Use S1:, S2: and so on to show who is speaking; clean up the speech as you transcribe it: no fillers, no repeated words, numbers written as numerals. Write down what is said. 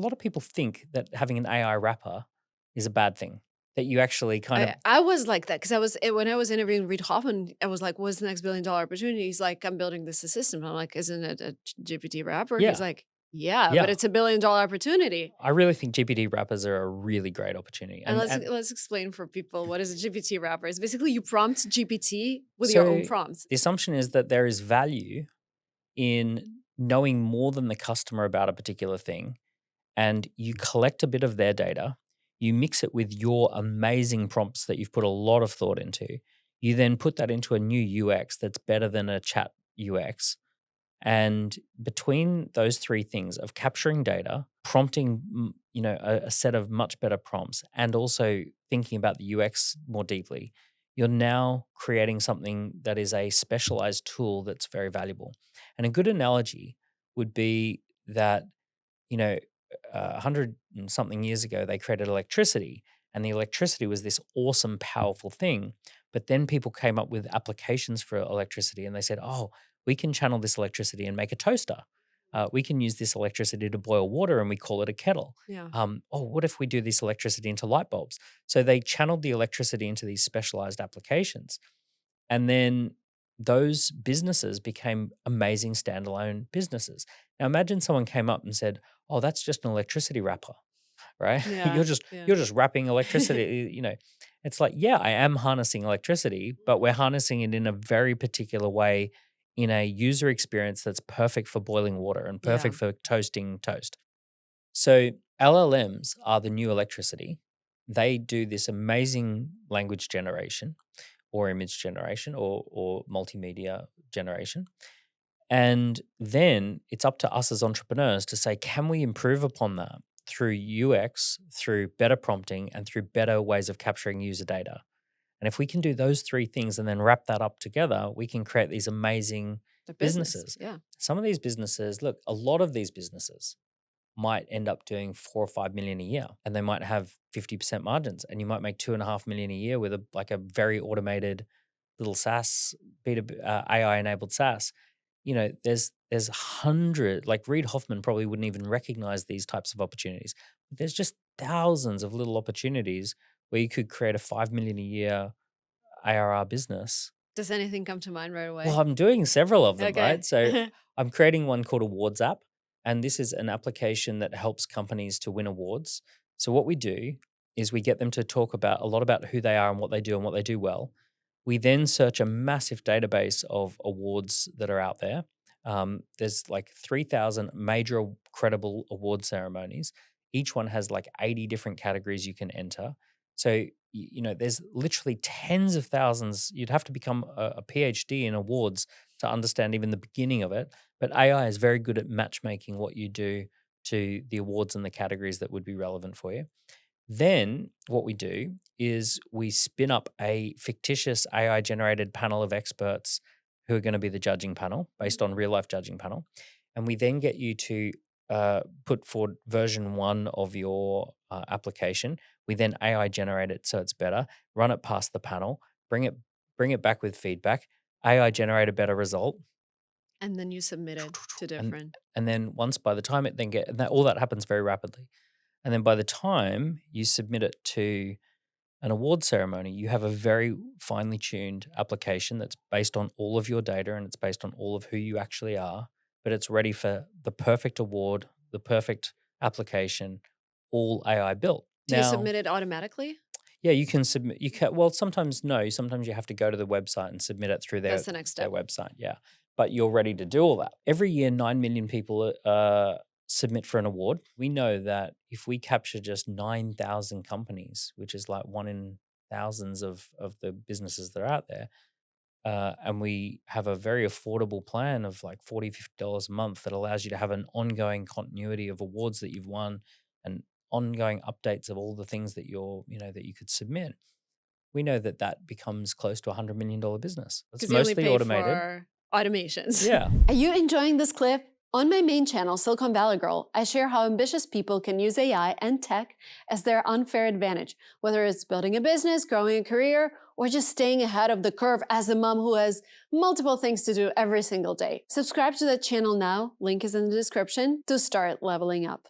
S1: lot of people think that having an AI wrapper is a bad thing, that you actually kind of,
S2: I was like that because when I was interviewing Reid Hoffman, I was like, "What's the next billion-dollar opportunity?" He's like, "I'm building this system." I'm like, "Isn't it a GPT wrapper?" He's
S1: yeah,
S2: like, "Yeah, but
S1: yeah.
S2: it's a billion-dollar opportunity."
S1: I really think GPT wrappers are a really great opportunity.
S2: And
S1: And
S2: let's explain for people what is a GPT wrapper. It's basically you prompt GPT with your own
S1: so
S2: prompts.
S1: the assumption is that there is value in knowing more than the customer about a particular thing, and you collect a bit of their data, you mix it with your amazing prompts that you've put a lot of thought into. You then put that into a new UX that's better than a chat UX. And between those three things of capturing data, prompting, a set of much better prompts, and also thinking about the UX more deeply, you're now creating something that is a specialized tool that's very valuable. And a good analogy would be that, you know, 100 and something years ago, they created electricity, and the electricity was this awesome, powerful thing. But then people came up with applications for electricity, and they said, "Oh, we can channel this electricity and make a toaster. We can use this electricity to boil water, and we call it a kettle.
S2: Yeah.
S1: Oh, what if we do this electricity into light bulbs?" So they channeled the electricity into these specialized applications, and then those businesses became amazing standalone businesses. Now imagine someone came up and said, "Oh, that's just an electricity wrapper." Right?
S2: Yeah.
S1: You're just wrapping electricity, It's like, yeah, I am harnessing electricity, but we're harnessing it in a very particular way in a user experience that's perfect for boiling water and
S2: Yeah.
S1: perfect for toasting toast. So LLMs are the new electricity. They do this amazing language generation or image generation or multimedia generation. And then it's up to us as entrepreneurs to say, can we improve upon that through UX, through better prompting, and through better ways of capturing user data? And if we can do those three things and then wrap that up together, we can create these amazing
S2: The business.
S1: businesses.
S2: Yeah.
S1: Some of these businesses, look, a lot of these businesses might end up doing 4 or 5 million a year, and they might have 50% margins, and you might make 2.5 million a year with a very automated little SaaS, B2B, AI enabled SaaS. There's hundred, like Reid Hoffman probably wouldn't even recognize these types of opportunities. But there's just thousands of little opportunities where you could create a 5 million a year ARR business.
S2: Does anything come to mind right
S1: Well,
S2: away?
S1: I'm doing several of them, right?
S2: Okay.
S1: So I'm creating one called Awards App, and this is an application that helps companies to win awards. So what we do is we get them to talk about a lot about who they are and what they do well. We then search a massive database of awards that are out there. There's like 3,000 major credible award ceremonies. Each one has like 80 different categories you can enter. So there's literally tens of thousands. You'd have to become a PhD in awards to understand even the beginning of it. But AI is very good at matchmaking what you do to the awards and the categories that would be relevant for you. Then what we do is we spin up a fictitious AI generated panel of experts who are going to be the judging panel based on real life judging panel. And we then get you to put forward version one of your application. We then AI generate it so it's better, run it past the panel, bring it back with feedback. AI generate a better result,
S2: And then you submit it to
S1: and
S2: different.
S1: and then once by the time it then get and that, all that happens very rapidly. And then by the time you submit it to an award ceremony, you have a very finely tuned application that's based on all of your data and it's based on all of who you actually are, but it's ready for the perfect award, the perfect application, all AI built.
S2: Do you
S1: Now,
S2: submit it automatically?
S1: yeah, you can submit. You can, well, sometimes no. Sometimes you have to go to the website and submit it through
S2: That's the next
S1: their
S2: step.
S1: website. Yeah, but you're ready to do all that. Every year, 9 million people submit for an award. We know that if we capture just 9,000 companies, which is like one in thousands of the businesses that are out there, and we have a very affordable plan of like $40, $50 a month that allows you to have an ongoing continuity of awards that you've won and ongoing updates of all the things that that you could submit. We know that that becomes close to $100 million business. It's
S2: Because you only
S1: mostly
S2: pay
S1: automated.
S2: for automations.
S1: Yeah.
S2: Are you enjoying this clip? On my main channel, Silicon Valley Girl, I share how ambitious people can use AI and tech as their unfair advantage, whether it's building a business, growing a career, or just staying ahead of the curve as a mom who has multiple things to do every single day. Subscribe to that channel now, link is in the description, to start leveling up.